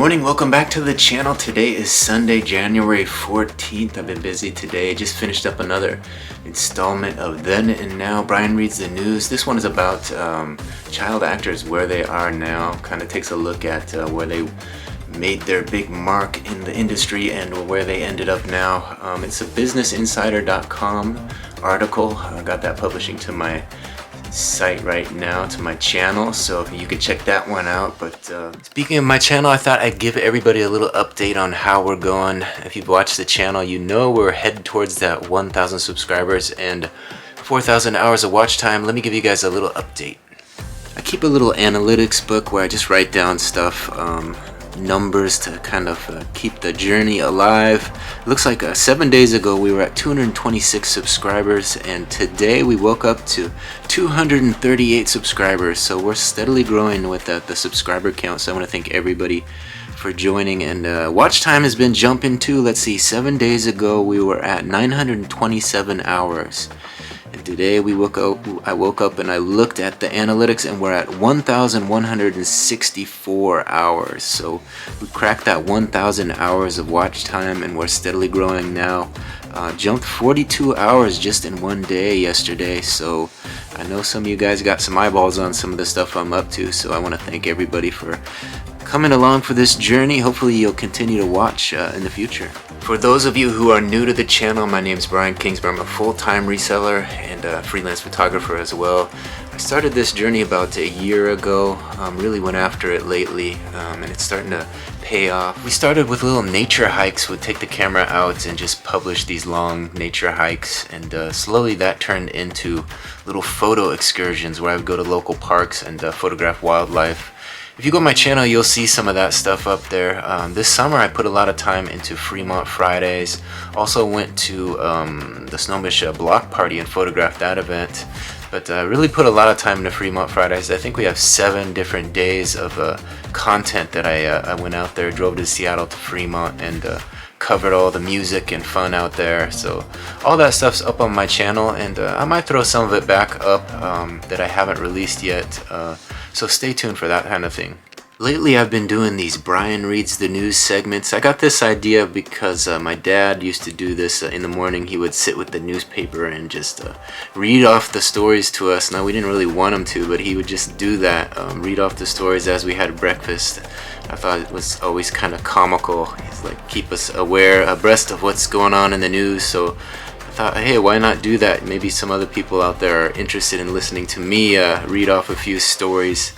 morning, welcome back to the channel. Today is Sunday, January 14th. I've been busy today. Just finished up another installment of Then and Now. Brian Reads the News. This one is about child actors, where they are now. Kind of takes a look at where they made their big mark in the industry and where they ended up now. It's a businessinsider.com article. I got that publishing to my site right now, to my channel, so you can check that one out. But speaking of my channel, I thought I'd give everybody a little update on how we're going. If you've watched the channel, you know we're headed towards that 1,000 subscribers and 4,000 hours of watch time. Let me give you guys a little update. I keep a little analytics book where I just write down stuff, numbers to kind of keep the journey alive. It looks like 7 days ago we were at 226 subscribers, and today we woke up to 238 subscribers. So we're steadily growing with the subscriber count. So I want to thank everybody for joining, and watch time has been jumping too. Let's see, 7 days ago we were at 927 hours. And today I woke up and I looked at the analytics, and we're at 1,164 hours. So we cracked that 1,000 hours of watch time, and we're steadily growing now. Jumped 42 hours just in one day yesterday. So I know some of you guys got some eyeballs on some of the stuff I'm up to. So I want to thank everybody for coming along for this journey. Hopefully you'll continue to watch in the future. For those of you who are new to the channel, my name is Brian Kingsbury. I'm a full-time reseller and a freelance photographer as well. I started this journey about a year ago, really went after it lately, and it's starting to pay off. We started with little nature hikes. We'd take the camera out and just publish these long nature hikes, and slowly that turned into little photo excursions where I would go to local parks and photograph wildlife. If you go to my channel, you'll see some of that stuff up there. This summer I put a lot of time into Fremont Fridays. Also went to the Snohomish Block Party and photographed that event. But really put a lot of time into Fremont Fridays. I think we have 7 different days of content that I went out there, drove to Seattle to Fremont, and covered all the music and fun out there. So all that stuff's up on my channel, and I might throw some of it back up that I haven't released yet. So stay tuned for that kind of thing. Lately I've been doing these Brian Reads the News segments. I got this idea because my dad used to do this in the morning. He would sit with the newspaper and just read off the stories to us. Now, we didn't really want him to, but he would just do that, read off the stories as we had breakfast. I thought it was always kind of comical. He's like, keep us abreast of what's going on in the news. So I thought, hey, why not do that? Maybe some other people out there are interested in listening to me read off a few stories.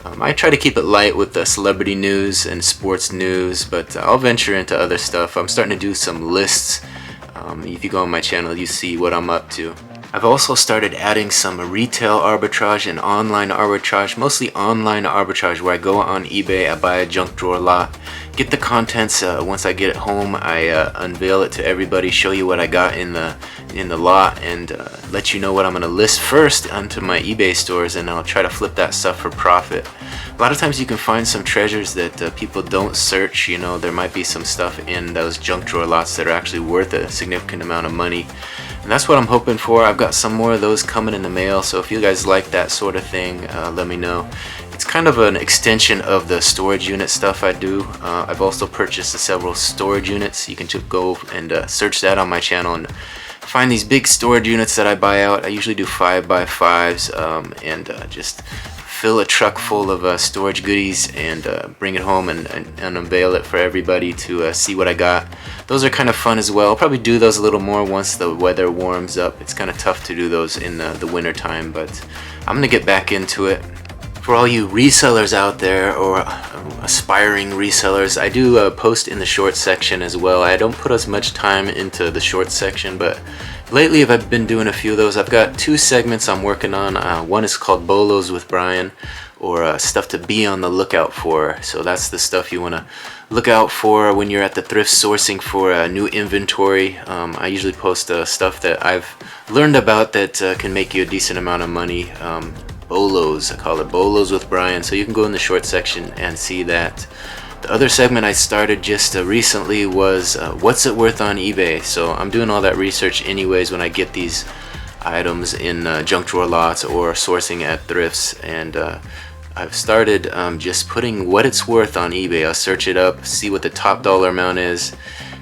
I try to keep it light with the celebrity news and sports news, but I'll venture into other stuff. I'm starting to do some lists. If you go on my channel, you see what I'm up to. I've also started adding some retail arbitrage and online arbitrage, mostly online arbitrage, where I go on eBay, I buy a junk drawer lot, get the contents. Once I get it home, I unveil it to everybody, show you what I got in the lot, and let you know what I'm going to list first onto my eBay stores, and I'll try to flip that stuff for profit. A lot of times you can find some treasures that people don't search. You know, there might be some stuff in those junk drawer lots that are actually worth a significant amount of money. And that's what I'm hoping for. I've got some more of those coming in the mail, so if you guys like that sort of thing, let me know. It's kind of an extension of the storage unit stuff I do. I've also purchased several storage units. You can just go and search that on my channel and find these big storage units that I buy out. I usually do 5x5s and just fill a truck full of storage goodies and bring it home and unveil it for everybody to see what I got. Those are kind of fun as well. I'll probably do those a little more once the weather warms up. It's kind of tough to do those in the winter time, but I'm gonna get back into it. For all you resellers out there, or aspiring resellers, I do post in the short section as well. I don't put as much time into the short section, but lately I've been doing a few of those. I've got 2 segments I'm working on. One is called Bolos with Brian, or stuff to be on the lookout for. So that's the stuff you want to look out for when you're at the thrift sourcing for new inventory. I usually post stuff that I've learned about that can make you a decent amount of money. Bolos, I call it Bolos with Brian, so you can go in the short section and see that. The other segment I started just recently was what's it worth on eBay. So I'm doing all that research anyways when I get these items in junk drawer lots or sourcing at thrifts, and I've started just putting what it's worth on eBay. I'll search it up, see what the top dollar amount is,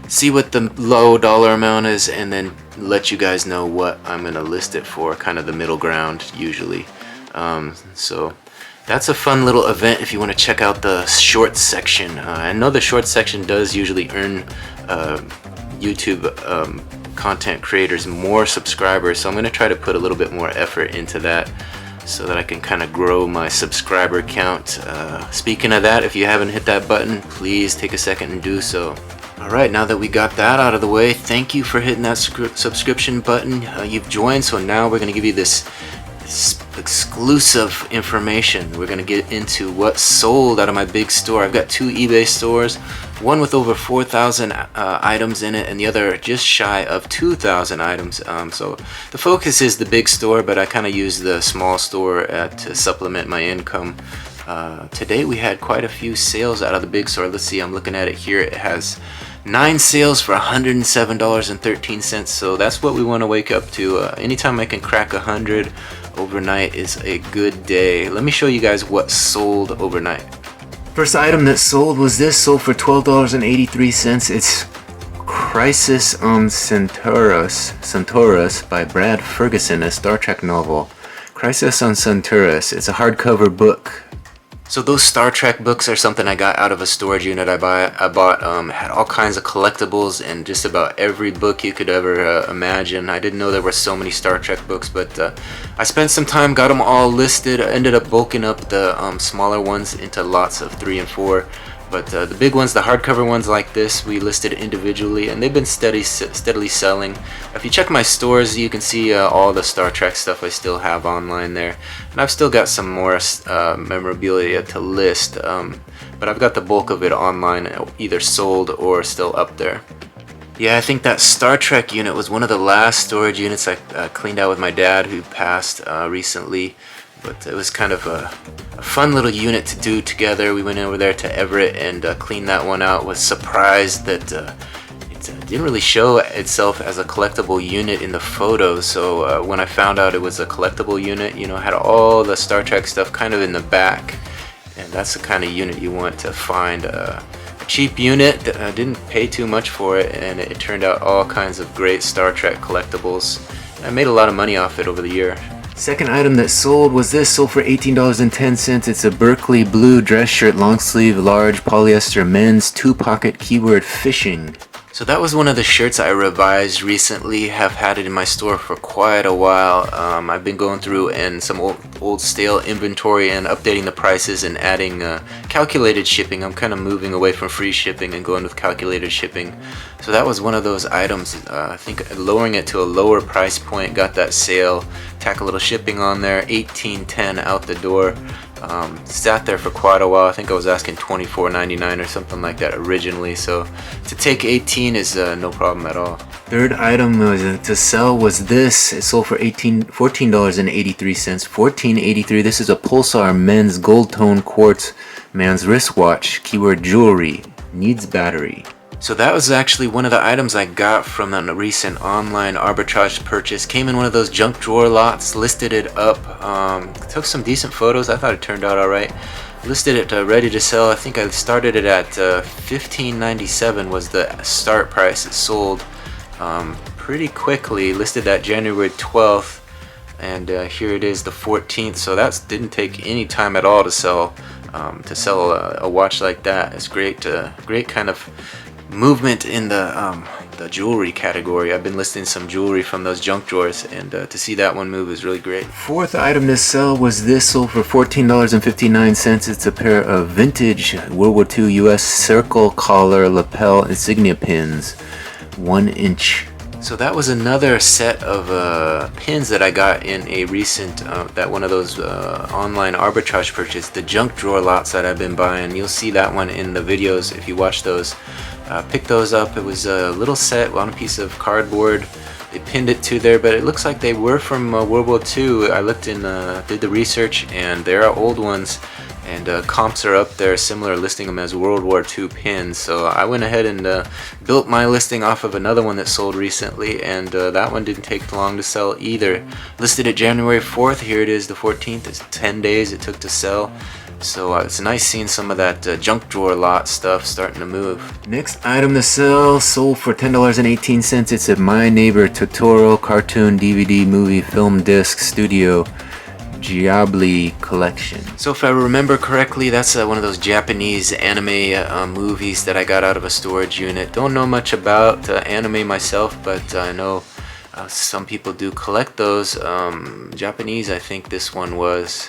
see what the low dollar amount is, and then let you guys know what I'm gonna list it for, kind of the middle ground usually. So that's a fun little event if you want to check out the shorts section. I know the shorts section does usually earn YouTube content creators more subscribers, so I'm going to try to put a little bit more effort into that so that I can kind of grow my subscriber count. Speaking of that, if you haven't hit that button, please take a second and do so. Alright, now that we got that out of the way, thank you for hitting that subscription button. You've joined, so now we're going to give you this exclusive information. We're going to get into what sold out of my big store. I've got 2 eBay stores, one with over 4,000 items in it, and the other just shy of 2,000 items. So the focus is the big store, but I kind of use the small store to supplement my income. Today we had quite a few sales out of the big store. Let's see, I'm looking at it here. It has 9 sales for $107.13, so that's what we want to wake up to. Anytime I can crack 100 overnight is a good day. Let me show you guys what sold overnight. First item that sold was this, sold for $12.83. It's Crisis on Centaurus by Brad Ferguson, a Star Trek novel. Crisis on Centaurus. It's a hardcover book. So those Star Trek books are something I got out of a storage unit I bought. Had all kinds of collectibles and just about every book you could ever imagine. I didn't know there were so many Star Trek books, but I spent some time, got them all listed. I ended up bulking up the smaller ones into lots of 3 and 4. But the big ones, the hardcover ones like this, we listed individually, and they've been steadily selling. If you check my stores, you can see all the Star Trek stuff I still have online there. And I've still got some more memorabilia to list, but I've got the bulk of it online, either sold or still up there. Yeah, I think that Star Trek unit was one of the last storage units I cleaned out with my dad, who passed recently. But it was kind of a fun little unit to do together. We went over there to Everett and cleaned that one out. Was surprised that it didn't really show itself as a collectible unit in the photos. So when I found out it was a collectible unit, you know, had all the Star Trek stuff kind of in the back. And that's the kind of unit you want to find. A cheap unit, didn't pay too much for it, and it turned out all kinds of great Star Trek collectibles. I made a lot of money off it over the year. Second item that sold was this, sold for $18.10. It's a Berkeley blue dress shirt, long sleeve, large polyester men's 2-pocket, keyword fishing. So that was one of the shirts I revised recently. Have had it in my store for quite a while. I've been going through and some old stale inventory and updating the prices and adding calculated shipping. I'm kind of moving away from free shipping and going with calculated shipping. So that was one of those items. I think lowering it to a lower price point, got that sale. Tack a little shipping on there, $18.10 out the door. Sat there for quite a while. I think I was asking $24.99 or something like that originally, so to take 18 is no problem at all. Third item to sell was this. It sold for $14.83. $14.83. This is a Pulsar men's gold tone quartz man's wristwatch, keyword jewelry, needs battery. So that was actually one of the items I got from a recent online arbitrage purchase. Came in one of those junk drawer lots, listed it up, took some decent photos. I thought it turned out alright. Listed it ready to sell. I think I started it at $15.97 was the start price. It sold pretty quickly. Listed that January 12th, and here it is the 14th. So that didn't take any time at all to sell. A watch like that. It's great. Great kind of movement in the jewelry category. I've been listing some jewelry from those junk drawers, and to see that one move is really great. Fourth item to sell was this, sold for $14.59. It's a pair of vintage World War II US circle collar lapel insignia pins, 1 inch. So that was another set of pins that I got in a recent, one of those online arbitrage purchase, the junk drawer lots that I've been buying. You'll see that one in the videos if you watch those. Picked those up. It was a little set on a piece of cardboard. They pinned it to there, but it looks like they were from World War II. I looked in, did the research, and there are old ones, and comps are up there similar, listing them as World War II pins. So I went ahead and built my listing off of another one that sold recently, and that one didn't take long to sell either. Listed it January 4th. Here it is the 14th. It's 10 days it took to sell. So it's nice seeing some of that junk drawer lot stuff starting to move. Next item to sell, sold for $10.18. It's a My Neighbor Totoro cartoon DVD movie film disc studio Ghibli collection. So if I remember correctly, that's one of those Japanese anime movies that I got out of a storage unit. Don't know much about anime myself, but I know some people do collect those. Japanese, I think this one was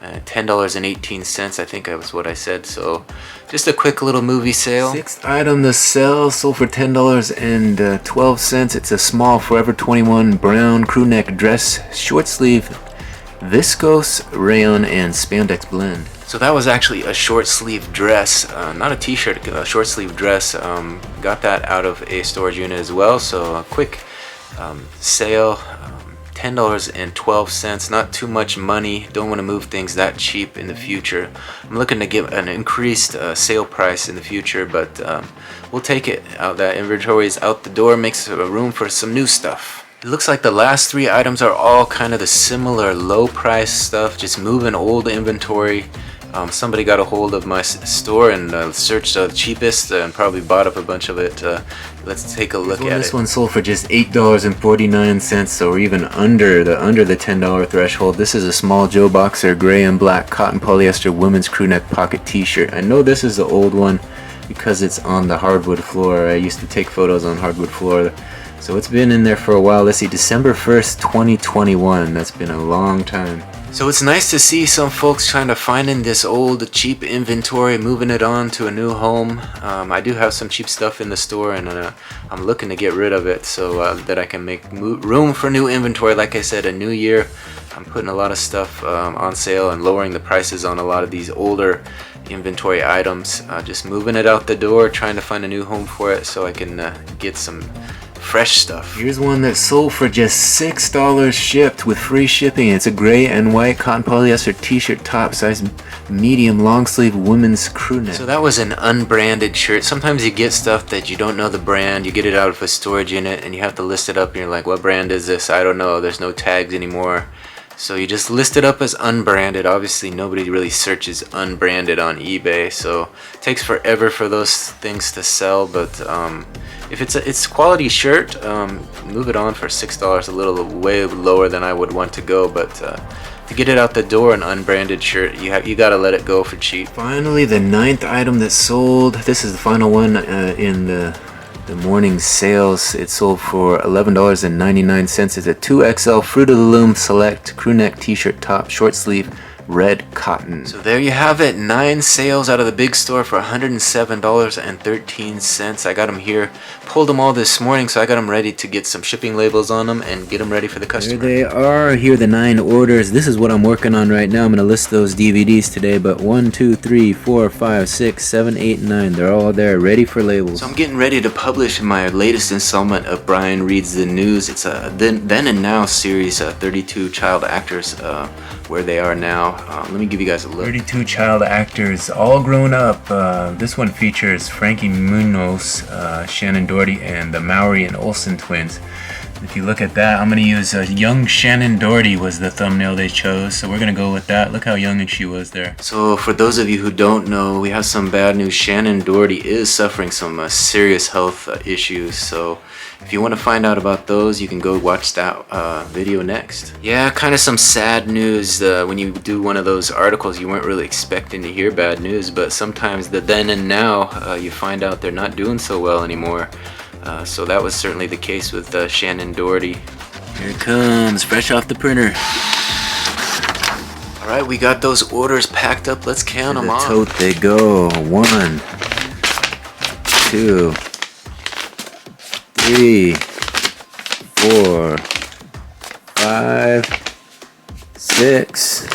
$10.18, I think that was what I said. So just a quick little movie sale. Sixth item to sell, sold for $10.12. It's a small Forever 21 brown crew neck dress, short sleeve, viscose, rayon, and spandex blend. So that was actually a short sleeve dress, not a t-shirt, a short sleeve dress. Got that out of a storage unit as well. So a quick sale, $10.12, not too much money. Don't want to move things that cheap in the future. I'm looking to give an increased sale price in the future, but we'll take it. Out that inventory is out the door, makes room for some new stuff. It looks like the last three items are all kind of the similar low price stuff, just moving old inventory. Somebody got a hold of my store and searched the cheapest and probably bought up a bunch of it. Let's take a look at it. This one sold for just $8.49, so even under the $10 threshold. This is a small Joe Boxer gray and black cotton polyester women's crew neck pocket t-shirt. I know this is the old one because it's on the hardwood floor. I used to take photos on hardwood floor. So it's been in there for a while. Let's see, December 1st, 2021. That's been a long time. So it's nice to see some folks trying to find in this old cheap inventory, moving it on to a new home. I do have some cheap stuff in the store, and I'm looking to get rid of it so that I can make room for new inventory. Like I said, a new year, I'm putting a lot of stuff on sale and lowering the prices on a lot of these older inventory items. Just moving it out the door, trying to find a new home for it so I can get some fresh stuff. Here's one that sold for just $6 shipped with free shipping. It's a gray and white cotton polyester t-shirt top, size medium, long sleeve women's crew neck. So that was an unbranded shirt. Sometimes you get stuff that you don't know the brand. You get it out of a storage unit and you have to list it up and you're like, what brand is this? I don't know. There's no tags anymore. So you just list it up as unbranded. Obviously nobody really searches unbranded on eBay, so it takes forever for those things to sell. But if it's quality shirt, move it on for $6, a little way lower than I would want to go. But to get it out the door, an unbranded shirt, you gotta let it go for cheap. Finally, the ninth item that sold. This is the final one in the morning sales. It sold for $11.99. It's a 2XL Fruit of the Loom Select crew neck t-shirt top, short sleeve, red cotton. So there you have it, 9 sales out of the big store for $107.13. I got them here, pulled them all this morning, so I got them ready to get some shipping labels on them and get them ready for the customer. There they are. Here are the 9 orders. This is what I'm working on right now. I'm going to list those DVDs today, but 1, 2, 3, 4, 5, 6, 7, 8, 9. They're all there, ready for labels. So I'm getting ready to publish my latest installment of Brian Reads the News. It's a Then and Now series, 32 child actors, where they are now. Let me give you guys a look. 32 child actors, all grown up. This one features Frankie Munoz, Shannon Doherty, and the Mowry and Olsen twins. If you look at that, I'm going to use young Shannon Doherty was the thumbnail they chose, so we're going to go with that. Look how young she was there. So for those of you who don't know, we have some bad news. Shannon Doherty is suffering some serious health issues, so if you want to find out about those, you can go watch that video next. Yeah, kind of some sad news. When you do one of those articles, you weren't really expecting to hear bad news, but sometimes the then and now, you find out they're not doing so well anymore. So that was certainly the case with Shannon Doherty. Here it comes, fresh off the printer. Alright, we got those orders packed up. Let's count them off. To the tote they go. 1, 2, 3, 4, 5, 6,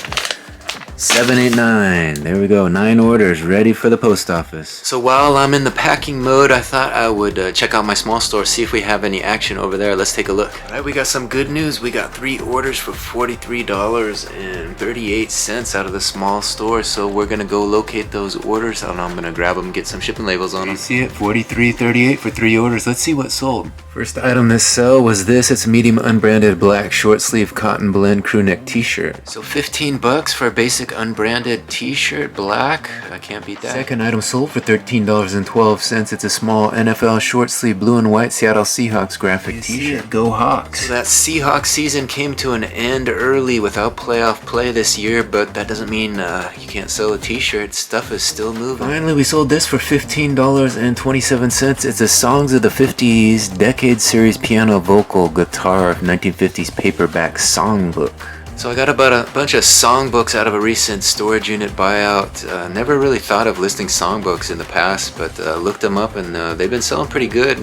7, 8, 9. There we go. 9 orders ready for the post office. So while I'm in the packing mode, I thought I would check out my small store, see if we have any action over there. Let's take a look. All right, we got some good news. We got 3 orders for $43.38 out of the small store. So we're gonna go locate those orders, and I'm gonna grab them, get some shipping labels on them. You see it? $43.38 for 3 orders. Let's see what sold. First item to sell was this. It's a medium unbranded black short sleeve cotton blend crew neck t-shirt. So $15 for a basic unbranded unbranded t-shirt, black. I can't beat that. Second item sold for $13.12. It's a small NFL short sleeve blue and white Seattle Seahawks graphic t-shirt. Go Hawks. So that Seahawks season came to an end early without playoff play this year, but that doesn't mean you can't sell a t-shirt. Stuff is still moving. Finally, we sold this for $15.27. It's a Songs of the 50s Decade Series piano vocal guitar 1950s paperback songbook. So I got about a bunch of songbooks out of a recent storage unit buyout. Never really thought of listing songbooks in the past, but looked them up and they've been selling pretty good.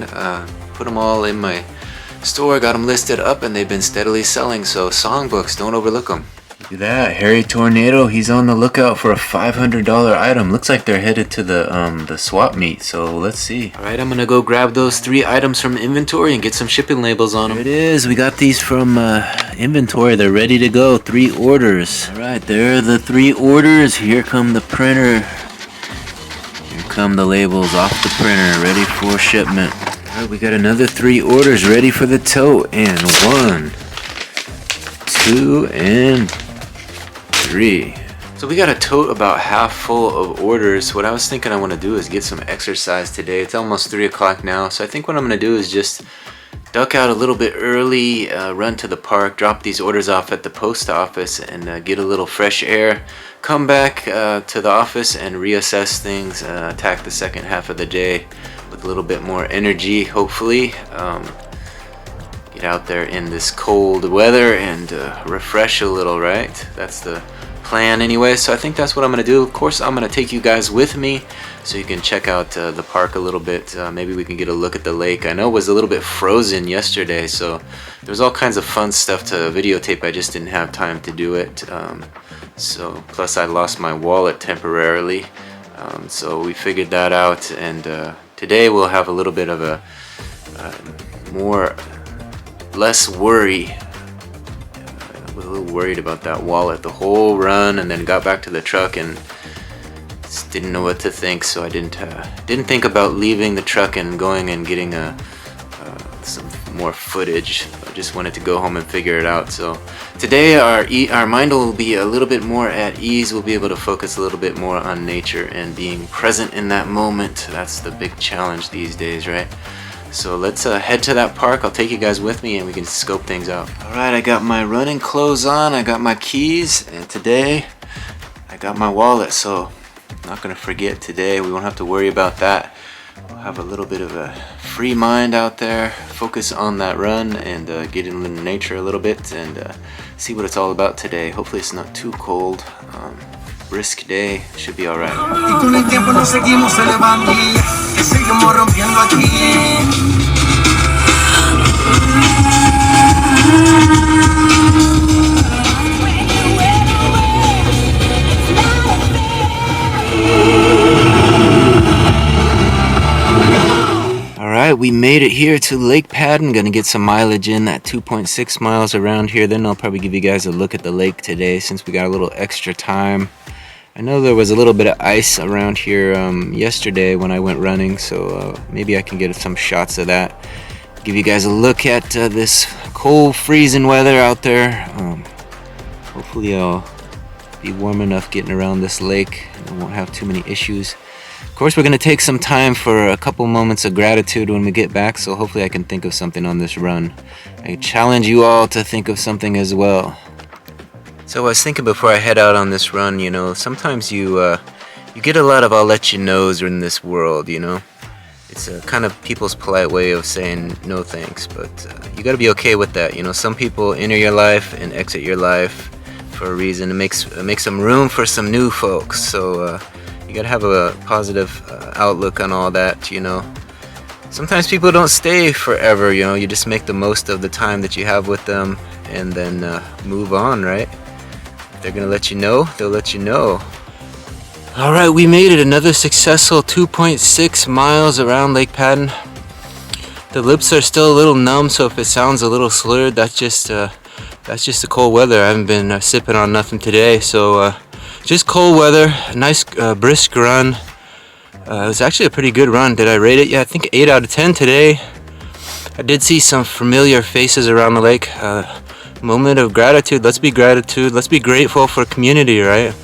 Put them all in my store, got them listed up, and they've been steadily selling. So songbooks, don't overlook them. Look at that, Harry Tornado. He's on the lookout for a $500 item. Looks like they're headed to the swap meet, so let's see. All right, I'm gonna go grab those 3 items from inventory and get some shipping labels on them. There it is. We got these from inventory. They're ready to go. 3 orders. All right, there are the 3 orders. Here come the printer. Here come the labels off the printer, ready for shipment. All right, we got another 3 orders ready for the tote. And 1, 2, and 3. So we got a tote about half full of orders. What I was thinking I want to do is get some exercise today. It's almost 3 o'clock now, so I think what I'm going to do is just duck out a little bit early, run to the park, drop these orders off at the post office, and get a little fresh air. Come back to the office and reassess things, attack the second half of the day with a little bit more energy, hopefully. Get out there in this cold weather and refresh a little, right? That's the plan anyway, so I think that's what I'm going to do. Of course, I'm going to take you guys with me so you can check out the park a little bit. Maybe we can get a look at the lake. I know it was a little bit frozen yesterday, so there's all kinds of fun stuff to videotape. I just didn't have time to do it. So plus I lost my wallet temporarily, so we figured that out, and today we'll have a little bit of a less worry. I was a little worried about that wallet the whole run, and then got back to the truck and just didn't know what to think, so I didn't think about leaving the truck and going and getting some more footage. I just wanted to go home and figure it out. So today our mind will be a little bit more at ease. We'll be able to focus a little bit more on nature and being present in that moment. That's the big challenge these days, right? So let's head to that park. I'll take you guys with me and we can scope things out. Alright, I got my running clothes on, I got my keys, and today I got my wallet, so I'm not going to forget today. We won't have to worry about that. We'll have a little bit of a free mind out there, focus on that run, and get in nature a little bit and see what it's all about today. Hopefully it's not too cold. Brisk day, should be alright. Alright, we made it here to Lake Padden. Gonna get some mileage in, that 2.6 miles around here. Then I'll probably give you guys a look at the lake today since we got a little extra time. I know there was a little bit of ice around here yesterday when I went running, so maybe I can get some shots of that. Give you guys a look at this cold, freezing weather out there. Hopefully I'll be warm enough getting around this lake and I won't have too many issues. Of course, we're going to take some time for a couple moments of gratitude when we get back, so hopefully I can think of something on this run. I challenge you all to think of something as well. So I was thinking before I head out on this run, you know, sometimes you get a lot of I'll let you knows in this world, you know. It's a kind of people's polite way of saying no thanks, but you got to be okay with that. You know, some people enter your life and exit your life for a reason. It makes some room for some new folks, so you got to have a positive outlook on all that, you know. Sometimes people don't stay forever, you know. You just make the most of the time that you have with them and then move on, right? If they're gonna let you know, they'll let you know. Alright, we made it. Another successful 2.6 miles around Lake Padden. The lips are still a little numb, so if it sounds a little slurred, that's just the cold weather. I haven't been sipping on nothing today, so just cold weather. A nice brisk run. It was actually a pretty good run. Did I rate it? Yeah, I think 8 out of 10 today. I did see some familiar faces around the lake. Moment of gratitude. Let's be grateful for community, right?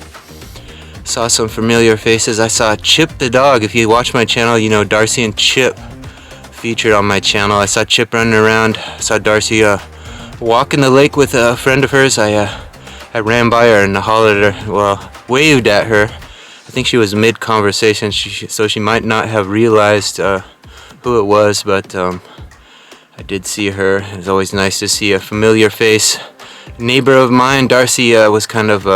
Saw some familiar faces. I saw Chip the dog. If you watch my channel, you know Darcy and Chip featured on my channel. I saw Chip running around. I saw Darcy walking the lake with a friend of hers. I ran by her and hollered at her, well, waved at her. I think she was mid-conversation, so she might not have realized who it was, but I did see her. It's always nice to see a familiar face. Neighbor of mine, Darcy, was kind of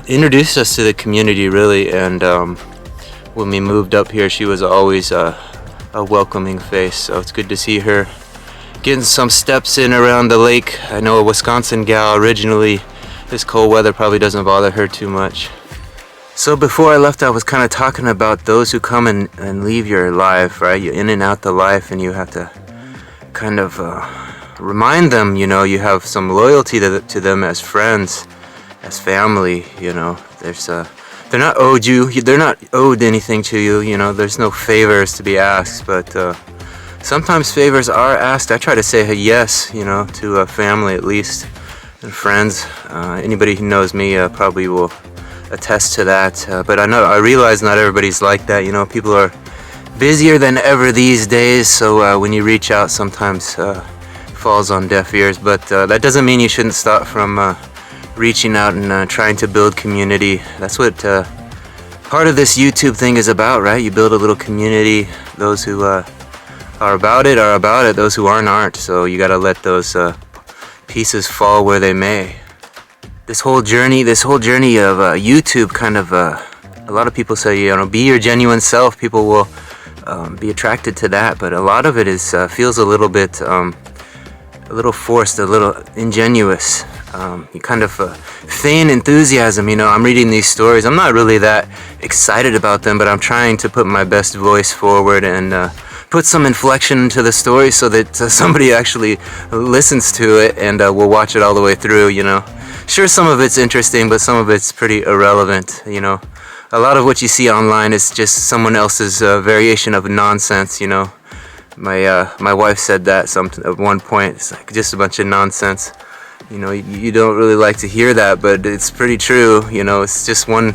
introduced us to the community, really, and when we moved up here, she was always a welcoming face, so it's good to see her getting some steps in around the lake. I know a Wisconsin gal originally. This cold weather probably doesn't bother her too much. So before I left, I was kind of talking about those who come and leave your life, right? You're in and out the life, and you have to kind of remind them, you know, you have some loyalty to them as friends, as family, you know. They're not owed anything to you, you know. There's no favors to be asked, but sometimes favors are asked. I try to say yes, you know, to a family at least, and friends. Anybody who knows me probably will attest to that. But I realize not everybody's like that. You know, people are busier than ever these days. So when you reach out, sometimes falls on deaf ears. But that doesn't mean you shouldn't stop from reaching out and trying to build community. That's what part of this YouTube thing is about, right? You build a little community. Those who are about it are about it. Those who aren't. So you got to let those pieces fall where they may. This whole journey of YouTube, kind of a lot of people say, you know, be your genuine self. People will be attracted to that, but a lot of it is feels a little bit a little forced, a little ingenuous. You kind of feign enthusiasm. You know, I'm reading these stories. I'm not really that excited about them, but I'm trying to put my best voice forward and put some inflection into the story so that somebody actually listens to it and will watch it all the way through, you know. Sure, some of it's interesting, but some of it's pretty irrelevant, you know. A lot of what you see online is just someone else's variation of nonsense, you know. My wife said that at one point. It's like just a bunch of nonsense. You know, you don't really like to hear that, but it's pretty true. You know, it's just one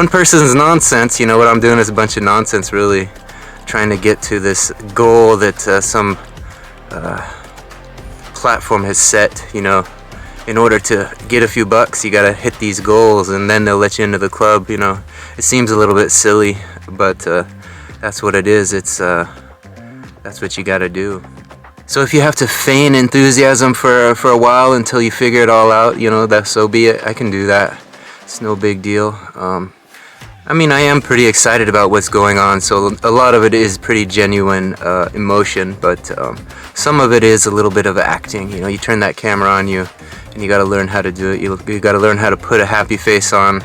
person's nonsense. You know, what I'm doing is a bunch of nonsense, really. Trying to get to this goal that some platform has set, you know. In order to get a few bucks, you gotta hit these goals, and then they'll let you into the club, you know. It seems a little bit silly, but that's what it is. That's what you gotta do. So if you have to feign enthusiasm for a while until you figure it all out, you know, that so be it. I can do that. It's no big deal. I mean, I am pretty excited about what's going on, so a lot of it is pretty genuine emotion, but some of it is a little bit of acting. You know, you turn that camera on you, and you got to learn how to do it. You got to learn how to put a happy face on.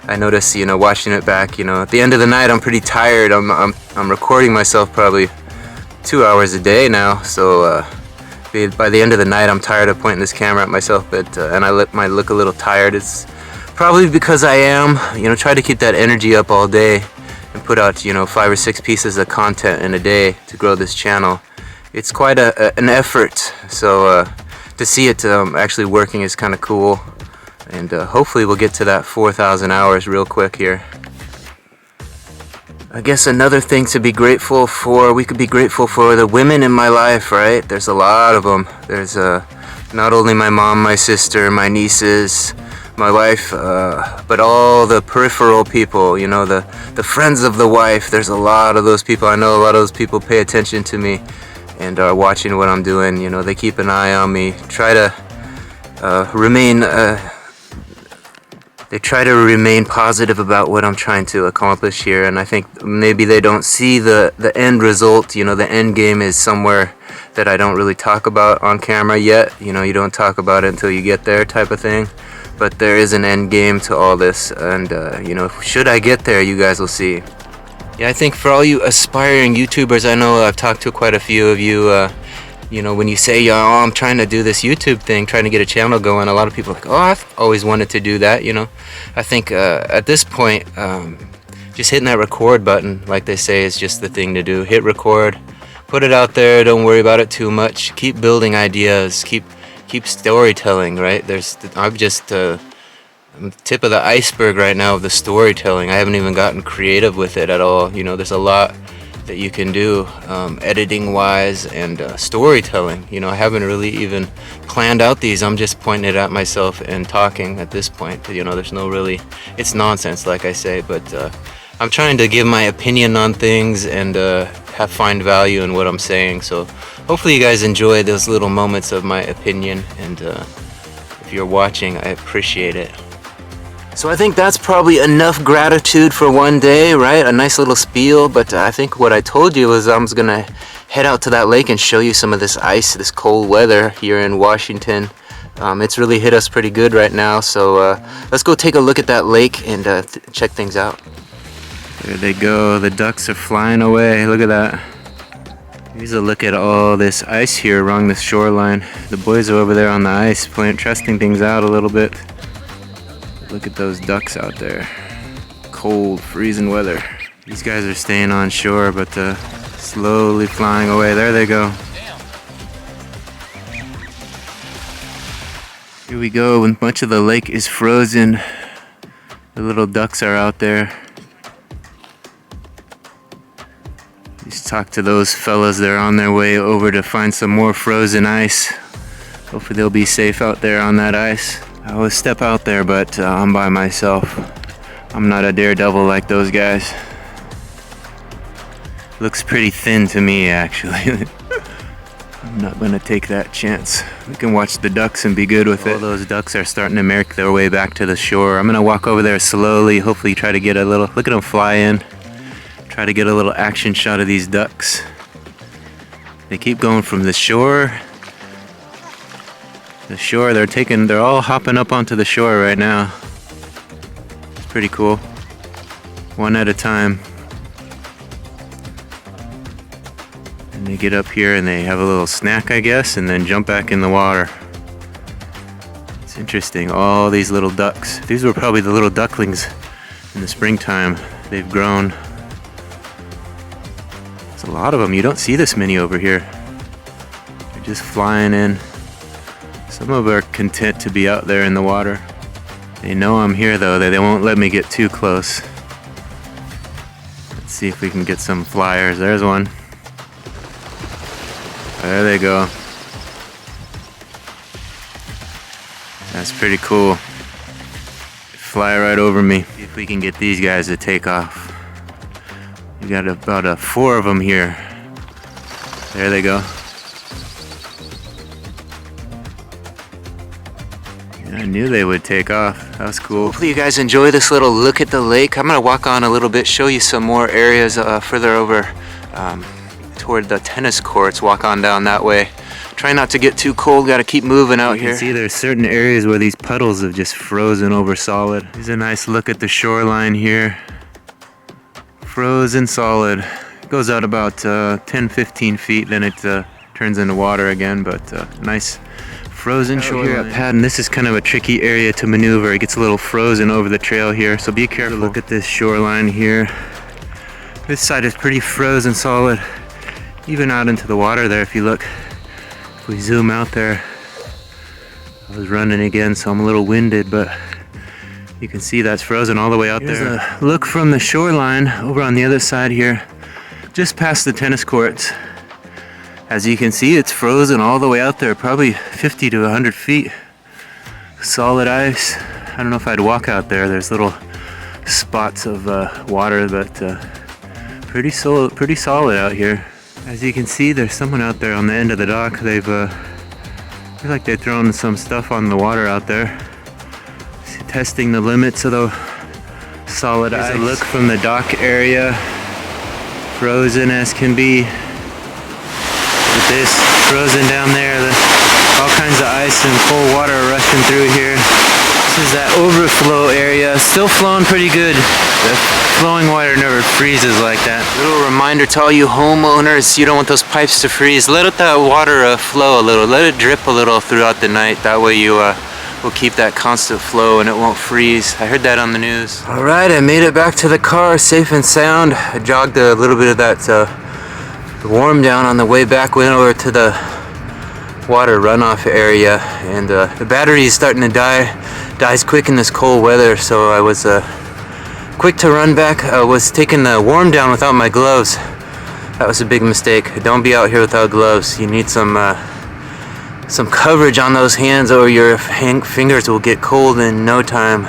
I notice, you know, watching it back, you know, at the end of the night, I'm pretty tired. I'm recording myself probably 2 hours a day now, so by the end of the night, I'm tired of pointing this camera at myself, but and I might look a little tired. It's probably because I am, you know, try to keep that energy up all day and put out, you know, 5 or 6 pieces of content in a day to grow this channel. It's quite an effort, so to see it actually working is kind of cool, and hopefully we'll get to that 4,000 hours real quick here. I guess another thing to be grateful for, we could be grateful for the women in my life, right? There's a lot of them. There's not only my mom, my sister, my nieces, my wife, but all the peripheral people, you know, the friends of the wife. There's a lot of those people. I know a lot of those people pay attention to me and are watching what I'm doing. You know, they keep an eye on me, try to remain positive about what I'm trying to accomplish here. And I think maybe they don't see the end result. You know, the end game is somewhere that I don't really talk about on camera yet. You know, you don't talk about it until you get there, type of thing. But there is an end game to all this, and you know, should I get there, you guys will see. Yeah, I think for all you aspiring YouTubers, I know I've talked to quite a few of you. You know, when you say, oh, I'm trying to do this YouTube thing, trying to get a channel going, a lot of people are like, oh, I've always wanted to do that, you know. I think at this point, just hitting that record button, like they say, is just the thing to do. Hit record, put it out there, don't worry about it too much. Keep building ideas, keep storytelling, right? I've just I'm the tip of the iceberg right now of the storytelling. I haven't even gotten creative with it at all. You know, there's a lot that you can do editing wise and storytelling. You know, I haven't really even planned out these. I'm just pointing it at myself and talking at this point. You know, there's no really, it's nonsense like I say, but I'm trying to give my opinion on things and find value in what I'm saying. So hopefully you guys enjoy those little moments of my opinion, and if you're watching, I appreciate it. So I think that's probably enough gratitude for one day, right? A nice little spiel, but I think what I told you was I was gonna head out to that lake and show you some of this ice, this cold weather here in Washington. It's really hit us pretty good right now, so let's go take a look at that lake and check things out. There they go, the ducks are flying away, look at that. Here's a look at all this ice here along the shoreline. The boys are over there on the ice testing things out a little bit. Look at those ducks out there. Cold, freezing weather. These guys are staying on shore, but slowly flying away. There they go. Here we go, when much of the lake is frozen. The little ducks are out there. Just talk to those fellas. They're on their way over to find some more frozen ice. Hopefully they'll be safe out there on that ice. I always step out there, but I'm by myself. I'm not a daredevil like those guys. Looks pretty thin to me, actually. I'm not gonna take that chance. We can watch the ducks and be good with it. All those ducks are starting to make their way back to the shore. I'm gonna walk over there slowly, hopefully try to get a little, look at them fly in. Try to get a little action shot of these ducks. They keep going from the shore. They're all hopping up onto the shore right now. It's pretty cool. One at a time. And they get up here and they have a little snack, I guess, and then jump back in the water. It's interesting, all these little ducks. These were probably the little ducklings in the springtime. They've grown. There's a lot of them. You don't see this many over here. They're just flying in. Some of them are content to be out there in the water. They know I'm here though, they won't let me get too close. Let's see if we can get some flyers. There's one. There they go. That's pretty cool. Fly right over me. See if we can get these guys to take off. We got about 4 of them here. There they go. I knew they would take off. That was cool. Hopefully you guys enjoy this little look at the lake. I'm gonna walk on a little bit, show you some more areas further over toward the tennis courts. Walk on down that way. Try not to get too cold, gotta keep moving out here. You can see there's certain areas where these puddles have just frozen over solid. Here's a nice look at the shoreline here. Frozen solid. It goes out about 10-15 feet, then it turns into water again, but nice frozen shoreline. Here at Padden, this is kind of a tricky area to maneuver. It gets a little frozen over the trail here, so be careful. Look at this shoreline here. This side is pretty frozen solid, even out into the water there if you look. If we zoom out there, I was running again, so I'm a little winded, but you can see that's frozen all the way out there. Here's a look from the shoreline over on the other side here, just past the tennis courts. As you can see, it's frozen all the way out there, probably 50 to 100 feet. Solid ice. I don't know if I'd walk out there. There's little spots of water, but pretty solid out here. As you can see, there's someone out there on the end of the dock. They've looks like they're throwing some stuff on the water out there. Testing the limits of the solid ice. Here's a look from the dock area. Frozen as can be. With this frozen down there, all kinds of ice and cold water rushing through here. This is that overflow area, still flowing pretty good. The flowing water never freezes like that. Little reminder to all you homeowners, you don't want those pipes to freeze. Let that water flow a little, let it drip a little throughout the night. That way you will keep that constant flow and it won't freeze. I heard that on the news. Alright, I made it back to the car safe and sound. I jogged a little bit of that warm down on the way back, went over to the water runoff area, and the battery is starting to die. dies quick in this cold weather, so I was quick to run back. I was taking the worm down without my gloves. That was a big mistake. Don't be out here without gloves. You need some coverage on those hands, or your fingers will get cold in no time,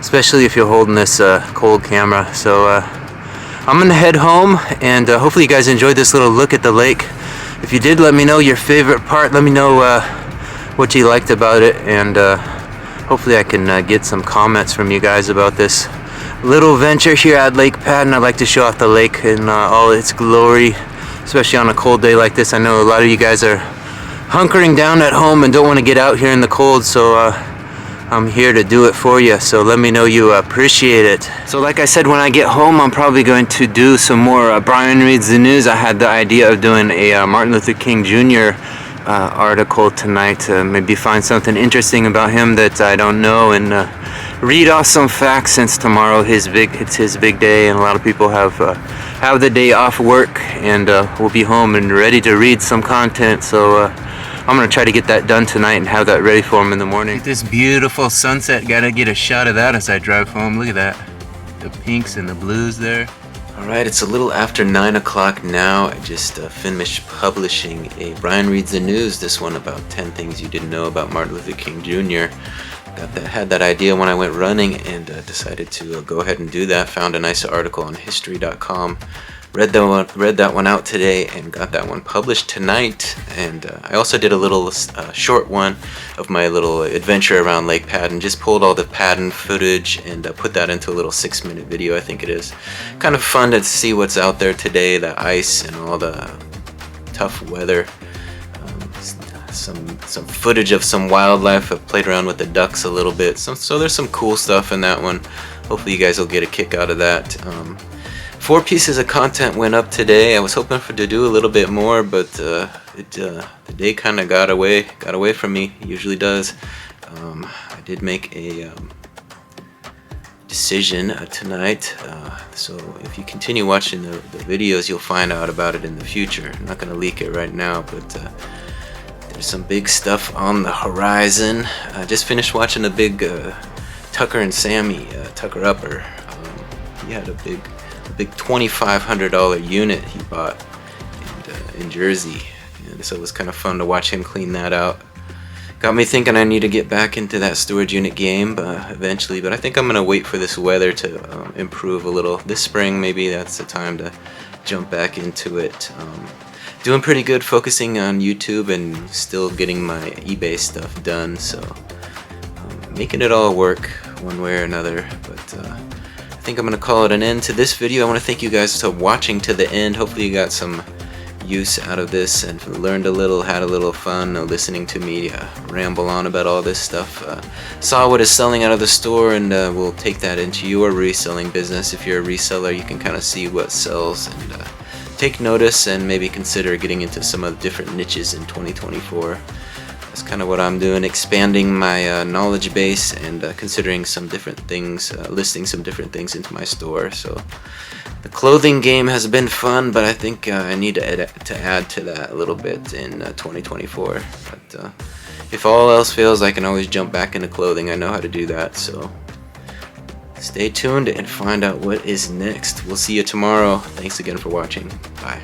especially if you're holding this cold camera. So I'm gonna head home, and hopefully you guys enjoyed this little look at the lake. If you did, let me know your favorite part. Let me know what you liked about it, and hopefully I can get some comments from you guys about this little venture here at Lake Padden. I like to show off the lake in all its glory, especially on a cold day like this. I know a lot of you guys are hunkering down at home and don't want to get out here in the cold, so I'm here to do it for you. So let me know you appreciate it. So like I said, when I get home, I'm probably going to do some more Brian Reads the News. I had the idea of doing a Martin Luther King Jr. Article tonight, maybe find something interesting about him that I don't know, and read off some facts, since tomorrow it's his big day, and a lot of people have the day off work, and we'll be home and ready to read some content. So I'm gonna try to get that done tonight and have that ready for him in the morning. Look at this beautiful sunset. Gotta get a shot of that as I drive home. Look at that, the pinks and the blues there. Alright, it's a little after 9 o'clock now. I just finished publishing a Brian Reads the News, this one about 10 things you didn't know about Martin Luther King Jr. Had that idea when I went running, and decided to go ahead and do that. Found a nice article on history.com. Read that one out today and got that one published tonight. And I also did a little short one of my little adventure around Lake Padden. Just pulled all the Padden footage and put that into a little 6-minute video, I think it is. Kind of fun to see what's out there today, the ice and all the tough weather. Some footage of some wildlife. I've played around with the ducks a little bit. So there's some cool stuff in that one. Hopefully you guys will get a kick out of that. 4 pieces of content went up today. I was hoping to do a little bit more, but the day kind of got away from me. It usually does. I did make a decision tonight, so if you continue watching the videos, you'll find out about it in the future. I'm not going to leak it right now, but there's some big stuff on the horizon. I just finished watching a big Tucker and Sammy, Tucker Upper. He had a big $2,500 unit he bought in Jersey, and so it was kind of fun to watch him clean that out. Got me thinking I need to get back into that storage unit game eventually, but I think I'm gonna wait for this weather to improve a little. This spring, maybe that's the time to jump back into it. Doing pretty good, focusing on YouTube and still getting my eBay stuff done, so making it all work one way or another. But I think I'm going to call it an end to this video. I want to thank you guys for watching to the end. Hopefully you got some use out of this and learned a little, had a little fun listening to me ramble on about all this stuff. Saw what is selling out of the store, and we'll take that into your reselling business. If you're a reseller, you can kind of see what sells and take notice, and maybe consider getting into some of the different niches in 2024. That's kind of what I'm doing, expanding my knowledge base and considering some different things, listing some different things into my store. So the clothing game has been fun, but I think I need to add to that a little bit in 2024. But if all else fails, I can always jump back into clothing. I know how to do that, so stay tuned and find out what is next. We'll see you tomorrow. Thanks again for watching. Bye.